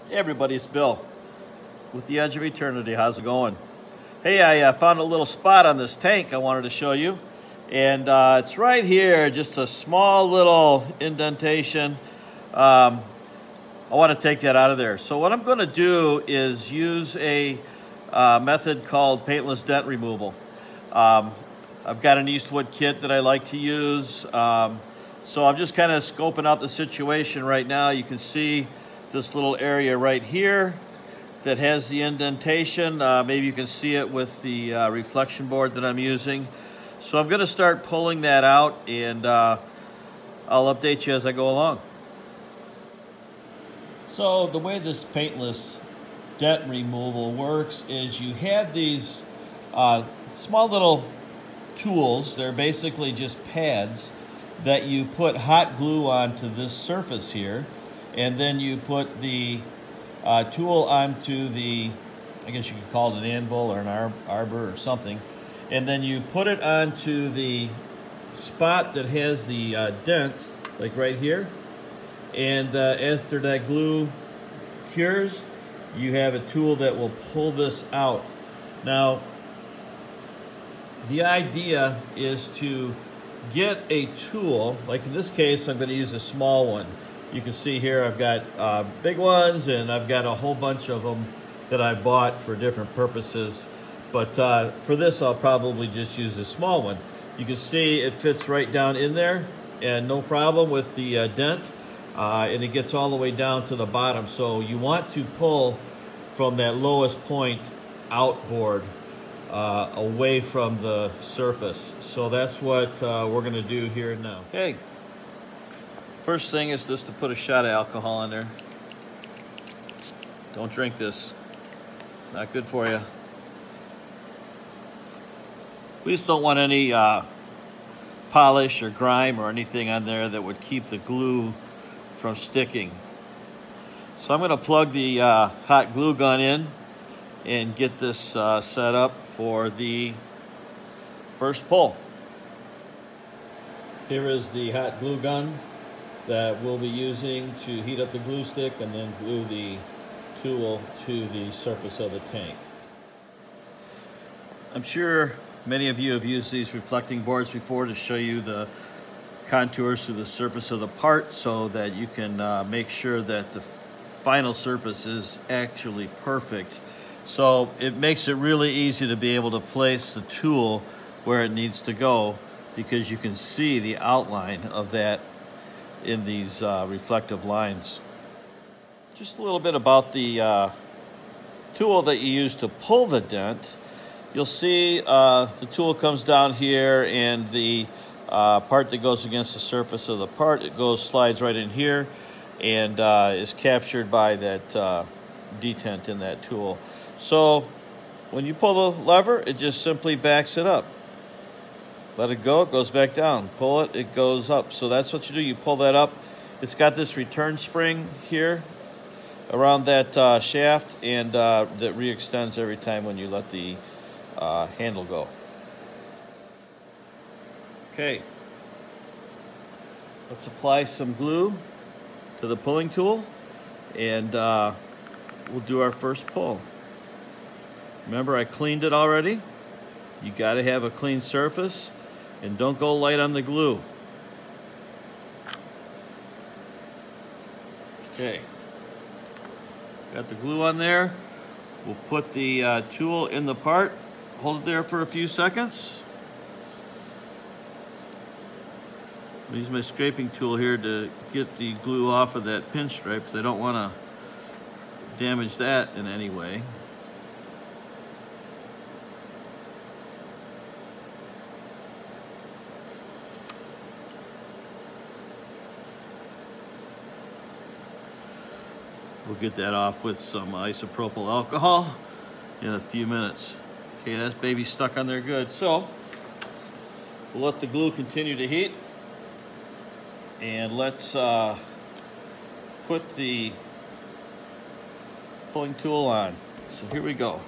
Hey everybody, it's Bill with the Edge of Eternity. How's it going? Hey, I found a little spot on this tank I wanted to show you, and it's right here, just a small little indentation. I want to take that out of there. So what I'm going to do is use a method called Paintless dent removal. I've got an Eastwood kit that I like to use, so I'm just kind of scoping out the situation right now. You can see this little area right here that has the indentation. Maybe you can see it with the reflection board that I'm using. So I'm going to start pulling that out, and I'll update you as I go along. So the way this paintless dent removal works is you have these small little tools. They're basically just pads that you put hot glue onto this surface here, and then you put the tool onto the, I guess you could call it an anvil or an arbor or something, and then you put it onto the spot that has the dent, like right here, and after that glue cures, you have a tool that will pull this out. Now, the idea is to get a tool, like in this case, I'm going to use a small one. You can see here I've got big ones, and I've got a whole bunch of them that I bought for different purposes. But for this, I'll probably just use a small one. You can see it fits right down in there, and no problem with the dent. And it gets all the way down to the bottom. So you want to pull from that lowest point outboard, away from the surface. So that's what we're going to do here now. Okay. First thing is just to put a shot of alcohol in there. Don't drink this. Not good for you. We just don't want any polish or grime or anything on there that would keep the glue from sticking. So I'm going to plug the hot glue gun in and get this set up for the first pull. Here is the hot glue gun that we'll be using to heat up the glue stick and then glue the tool to the surface of the tank. I'm sure many of you have used these reflecting boards before to show you the contours to the surface of the part so that you can make sure that the final surface is actually perfect. So it makes it really easy to be able to place the tool where it needs to go, because you can see the outline of that in these reflective lines. Just a little bit about the tool that you use to pull the dent. You'll see the tool comes down here, and the part that goes against the surface of the part, slides right in here, and is captured by that detent in that tool. So when you pull the lever, it just simply backs it up. Let it go, it goes back down. Pull it, it goes up. So that's what you do. You pull that up. It's got this return spring here around that shaft, and that re-extends every time when you let the handle go. Okay. Let's apply some glue to the pulling tool, and we'll do our first pull. Remember, I cleaned it already. You got to have a clean surface, and don't go light on the glue. Okay, got the glue on there. We'll put the tool in the part, hold it there for a few seconds. I'll use my scraping tool here to get the glue off of that pinstripe, because I don't want to damage that in any way. We'll get that off with some isopropyl alcohol in a few minutes. Okay, that's baby stuck on there good. So we'll let the glue continue to heat, and let's put the pulling tool on. So here we go.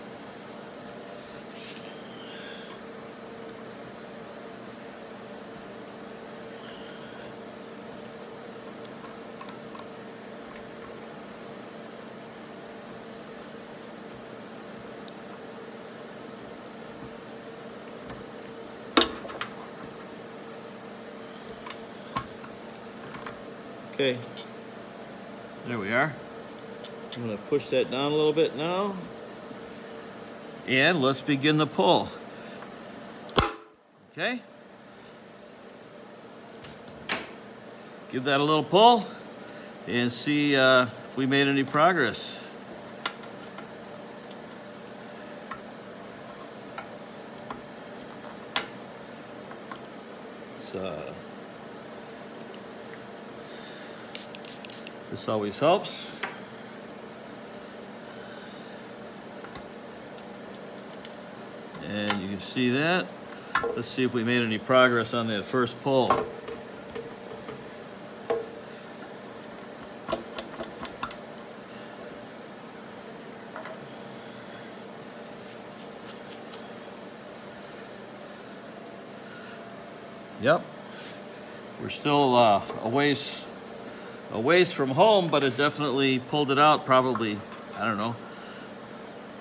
Okay, there we are. I'm going to push that down a little bit now. And let's begin the pull. Okay. Give that a little pull and see if we made any progress. So, this always helps. And you can see that. Let's see if we made any progress on that first pull. Yep, we're still a ways from home, but it definitely pulled it out probably, I don't know,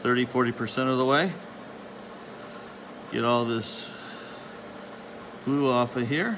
30–40% of the way. Get all this glue off of here.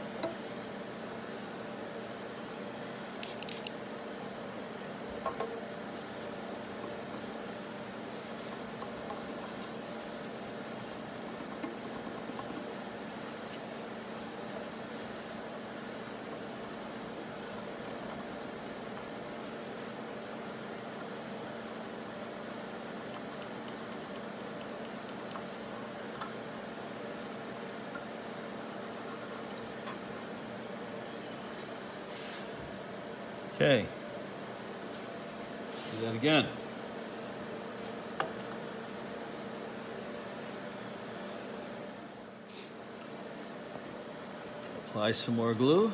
Okay, do that again. Apply some more glue.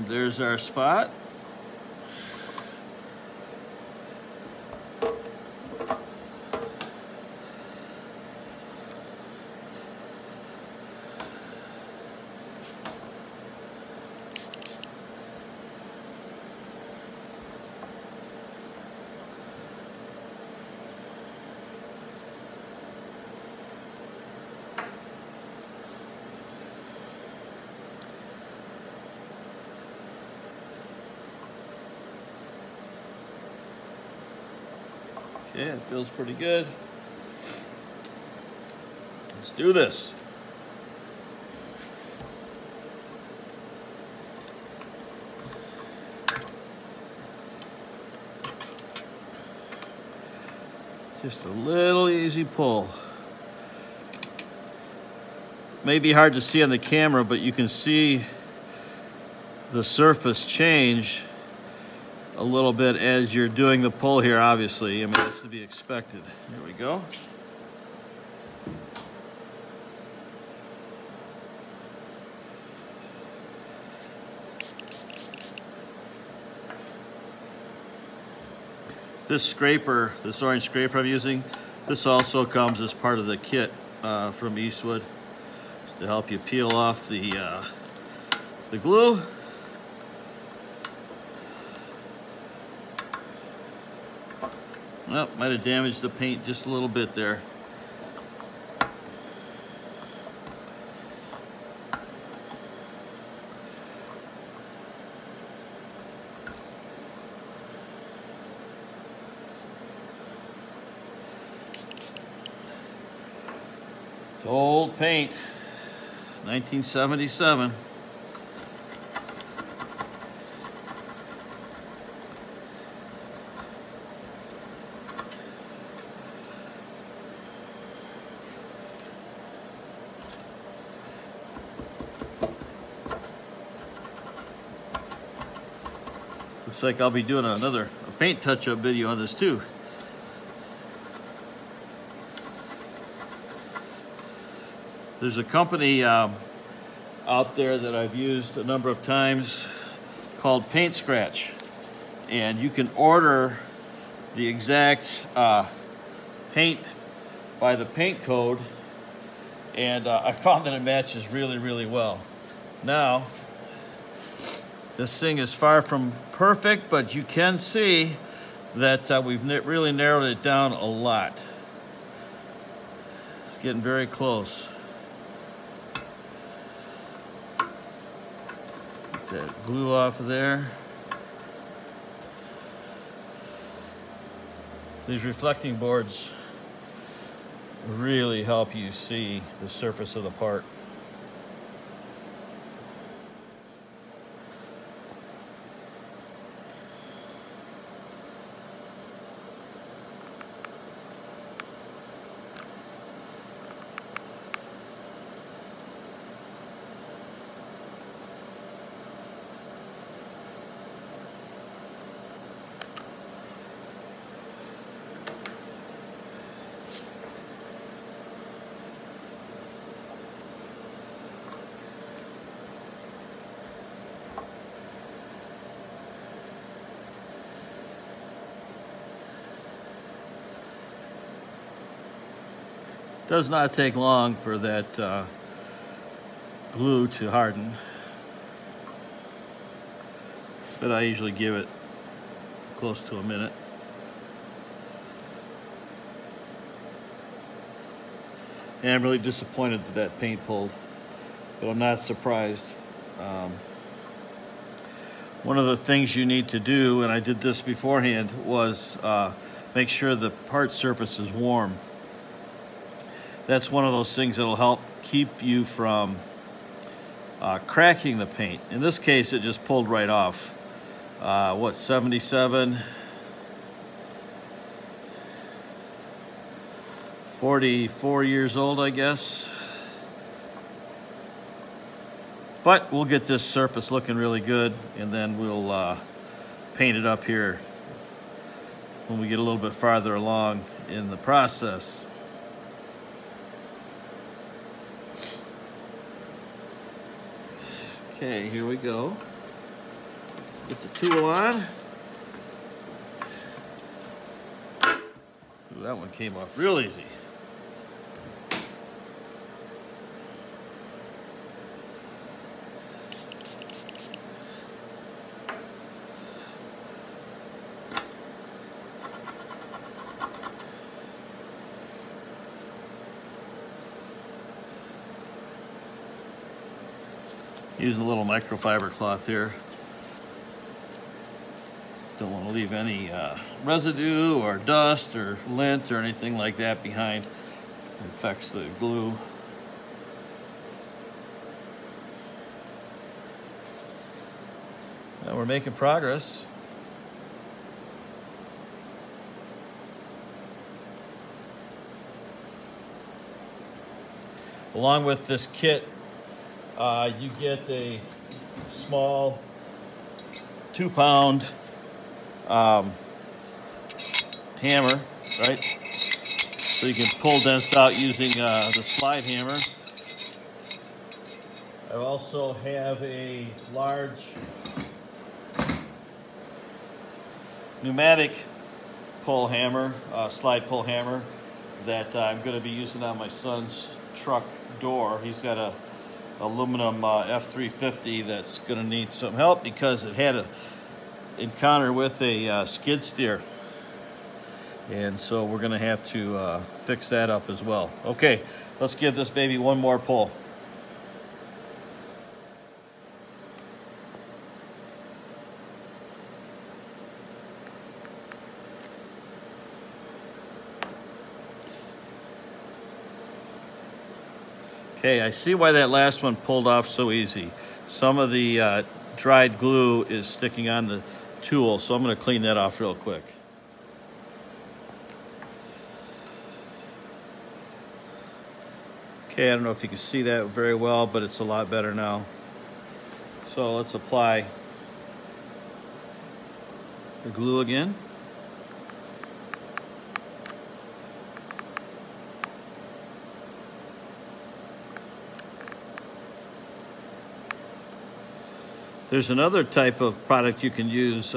There's our spot. Okay, it feels pretty good. Let's do this. Just a little easy pull. May be hard to see on the camera, but you can see the surface change a little bit as you're doing the pull here, obviously. I mean, that's to be expected. There we go. This scraper, this orange scraper I'm using, this also comes as part of the kit from Eastwood, just to help you peel off the glue. Well, might have damaged the paint just a little bit there. It's old paint, 1977. Looks like I'll be doing a paint touch-up video on this too. There's a company out there that I've used a number of times called Paint Scratch, and you can order the exact paint by the paint code, And I found that it matches really, really well. Now, this thing is far from perfect, but you can see that we've really narrowed it down a lot. It's getting very close. Get that glue off of there. These reflecting boards really help you see the surface of the part. Does not take long for that glue to harden, but I usually give it close to a minute. And I'm really disappointed that that paint pulled, but I'm not surprised. One of the things you need to do, and I did this beforehand, was make sure the part surface is warm. That's one of those things that'll help keep you from cracking the paint. In this case, it just pulled right off. What, 77? 44 years old, I guess. But we'll get this surface looking really good, and then we'll paint it up here when we get a little bit farther along in the process. Okay, here we go. Get the tool on. Ooh, that one came off real easy. Using a little microfiber cloth here. Don't want to leave any residue or dust or lint or anything like that behind. It affects the glue. Now we're making progress. Along with this kit, you get a small 2-pound hammer, right? So you can pull dents out using the slide hammer. I also have a large pneumatic pull hammer, slide pull hammer, that I'm going to be using on my son's truck door. He's got a aluminum F350 that's going to need some help because it had an encounter with a skid steer, and so we're going to have to fix that up as well. Okay, let's give this baby one more pull. Okay, I see why that last one pulled off so easy. Some of the dried glue is sticking on the tool, so I'm going to clean that off real quick. Okay, I don't know if you can see that very well, but it's a lot better now. So let's apply the glue again. There's another type of product you can use.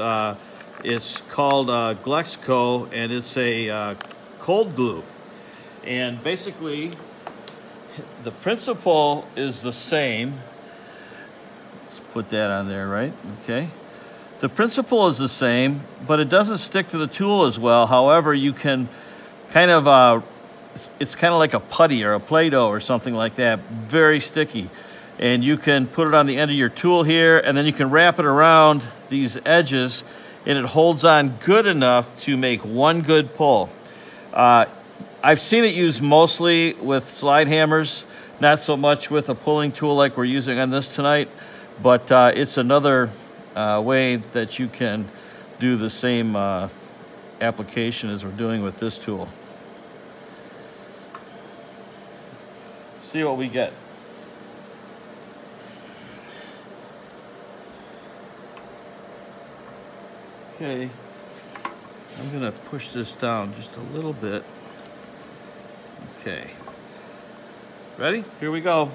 It's called Glexco, and it's a cold glue. And basically, the principle is the same. Let's put that on there, right? Okay. The principle is the same, but it doesn't stick to the tool as well. However, you can kind of, it's kind of like a putty or a Play-Doh or something like that, very sticky. And you can put it on the end of your tool here, and then you can wrap it around these edges, and it holds on good enough to make one good pull. I've seen it used mostly with slide hammers, not so much with a pulling tool like we're using on this tonight, but it's another way that you can do the same application as we're doing with this tool. See what we get. Okay, I'm gonna push this down just a little bit. Okay, ready? Here we go.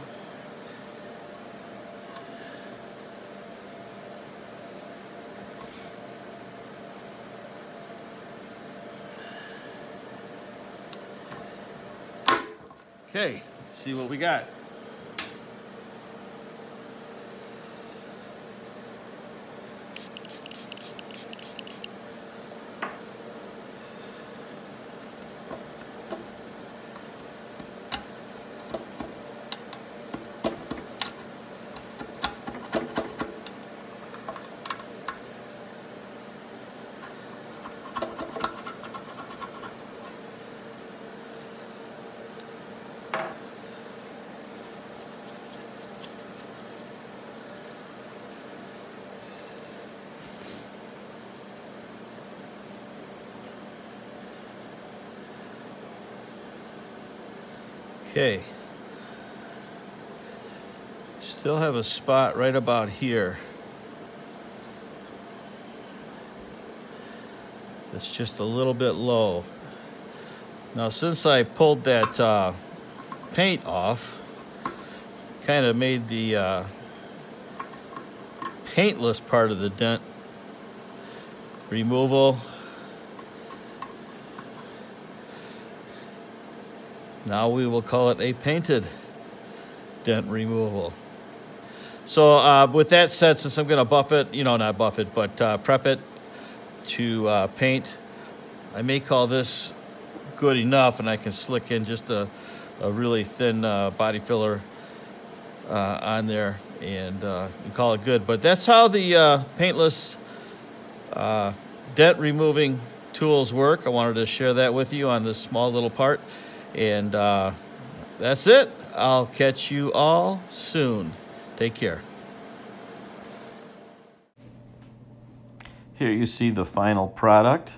Okay, let's see what we got. Okay, still have a spot right about here. It's just a little bit low. Now, since I pulled that paint off, kind of made the paintless part of the dent removal. Now we will call it a painted dent removal. So with that said, since I'm gonna buff it, not buff it, but prep it to paint, I may call this good enough, and I can slick in just a really thin body filler on there and call it good. But that's how the paintless dent removing tools work. I wanted to share that with you on this small little part. And that's it. I'll catch you all soon. Take care. Here you see the final product.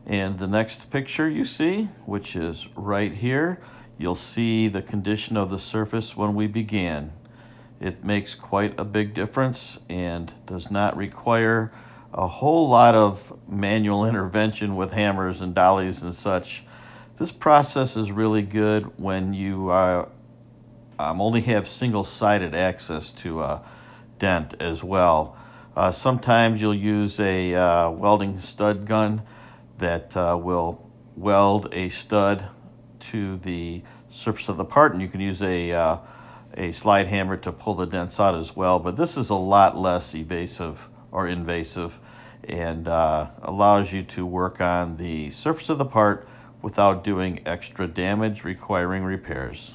And the next picture you see, which is right here, you'll see the condition of the surface when we began. It makes quite a big difference and does not require a whole lot of manual intervention with hammers and dollies and such. This process is really good when you only have single-sided access to a dent as well. Sometimes you'll use a welding stud gun that will weld a stud to the surface of the part, and you can use a slide hammer to pull the dents out as well. But this is a lot less evasive or invasive and allows you to work on the surface of the part without doing extra damage requiring repairs.